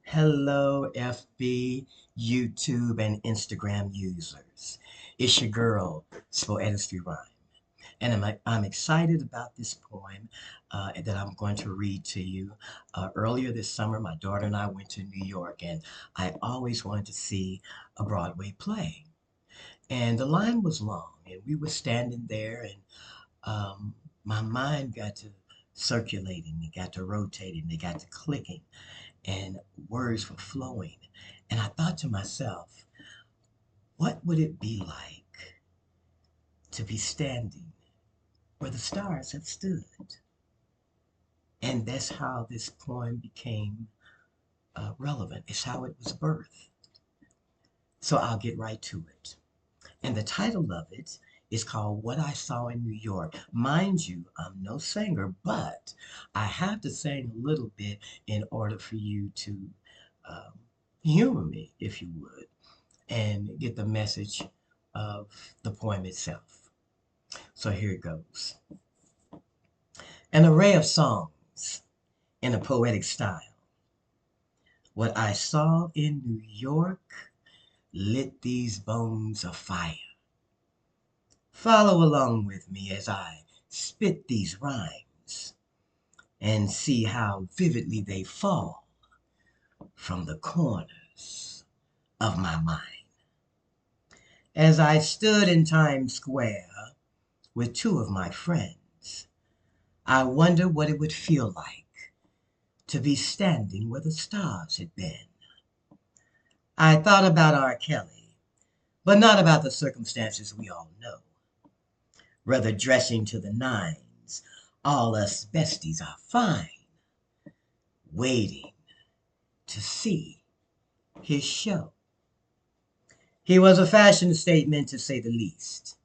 Hello, FB, YouTube, and Instagram users. It's your girl, Spoetistry Rhyme, and I'm excited about this poem that I'm going to read to you. Earlier this summer, my daughter and I went to New York, and I always wanted to see a Broadway play. And the line was long, and we were standing there, and my mind got to circulating, it got to rotating, it got to clicking and words were flowing. And I thought to myself, what would it be like to be standing where the stars have stood? And that's how this poem became relevant. It's how it was birthed. So I'll get right to it. And the title of it is called What I Saw in New York. Mind you, I'm no singer, but I have to sing a little bit in order for you to um, humor me, if you would, and get the message of the poem itself. So here it goes. An array of songs in a poetic style. What I saw in New York lit these bones afire. Follow along with me as I spit these rhymes and see how vividly they fall from the corners of my mind. As I stood in Times Square with two of my friends, I wonder what it would feel like to be standing where the stars had been. I thought about R. Kelly, but not about the circumstances we all know. Rather dressing to the nines, all us besties are fine, waiting to see his show. He was a fashion statement to say the least,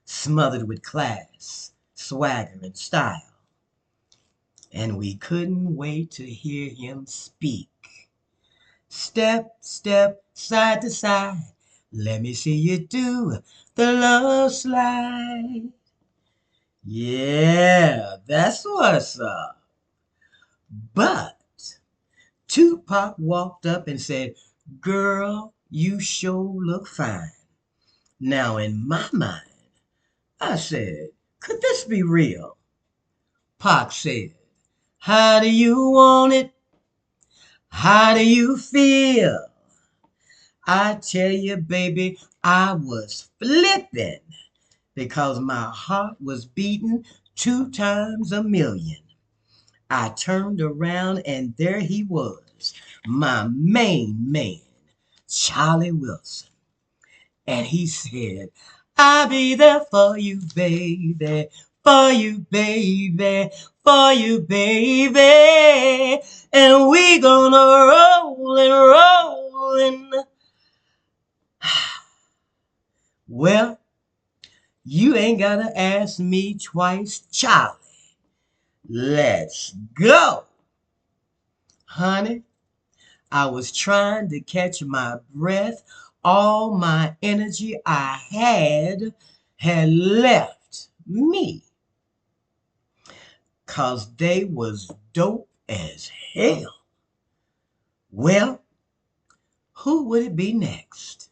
smothered with class, swagger, and style. And we couldn't wait to hear him speak. Step, step, side to side. Let me see you do the love slide. Yeah, that's what's up. But Tupac walked up and said, "Girl, you sure look fine." Now, in my mind, I said, could this be real? Pac said, "How do you want it? How do you feel?" I tell you, baby, I was flipping because my heart was beating 2 times 1,000,000. I turned around and there he was, my main man, Charlie Wilson. And he said, "I'll be there for you, baby, for you, baby, for you, baby. And we gonna roll and roll and..." Well, you ain't gotta ask me twice, Charlie. Let's go. Honey, I was trying to catch my breath. All my energy I had left me. 'Cause they was dope as hell. Well, who would it be next?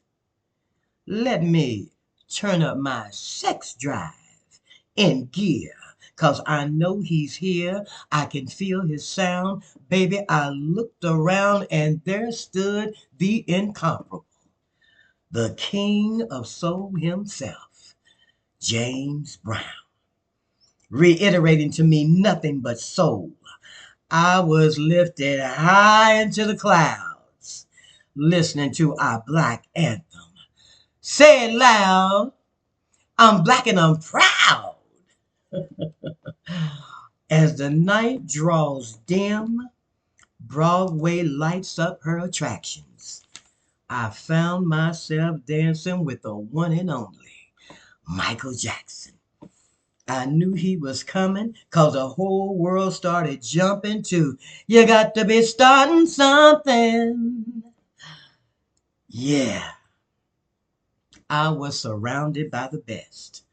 Let me turn up my sex drive in gear. 'Cause I know he's here. I can feel his sound. Baby, I looked around and there stood the incomparable, the king of soul himself, James Brown, reiterating to me nothing but soul. I was lifted high into the clouds, listening to our black anthem. Say it loud, I'm black and I'm proud. As the night draws dim, Broadway lights up her attractions. I found myself dancing with the one and only Michael Jackson. I knew he was coming 'cause the whole world started jumping too. You got to be starting something. Yeah, I was surrounded by the best,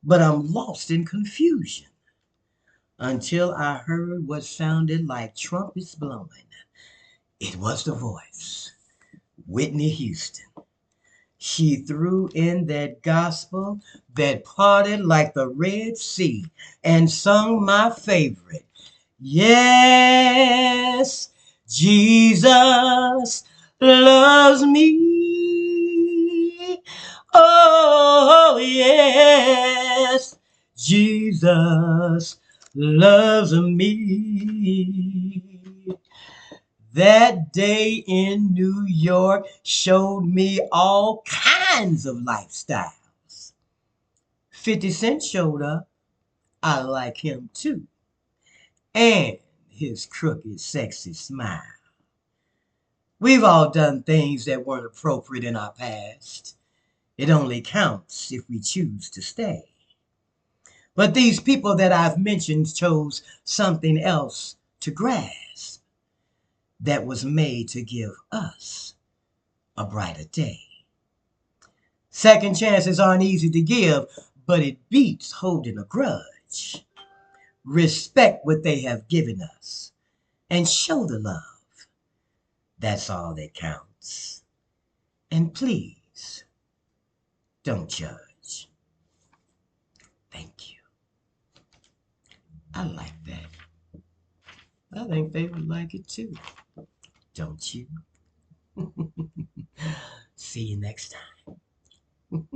but I'm lost in confusion until I heard what sounded like trumpets blowing. It was the voice, Whitney Houston. She threw in that gospel that parted like the Red Sea and sung my favorite. Yes, Jesus loves me. Oh, yes, Jesus loves me. That day in New York showed me all kinds of lifestyles. 50 Cent showed up. I like him too. And his crooked, sexy smile. We've all done things that weren't appropriate in our past. It only counts if we choose to stay. But these people that I've mentioned chose something else to grasp that was made to give us a brighter day. Second chances aren't easy to give, but it beats holding a grudge. Respect what they have given us and show the love. That's all that counts. And please, don't judge. Thank you. I like that. I think they would like it too. Don't you? See you next time.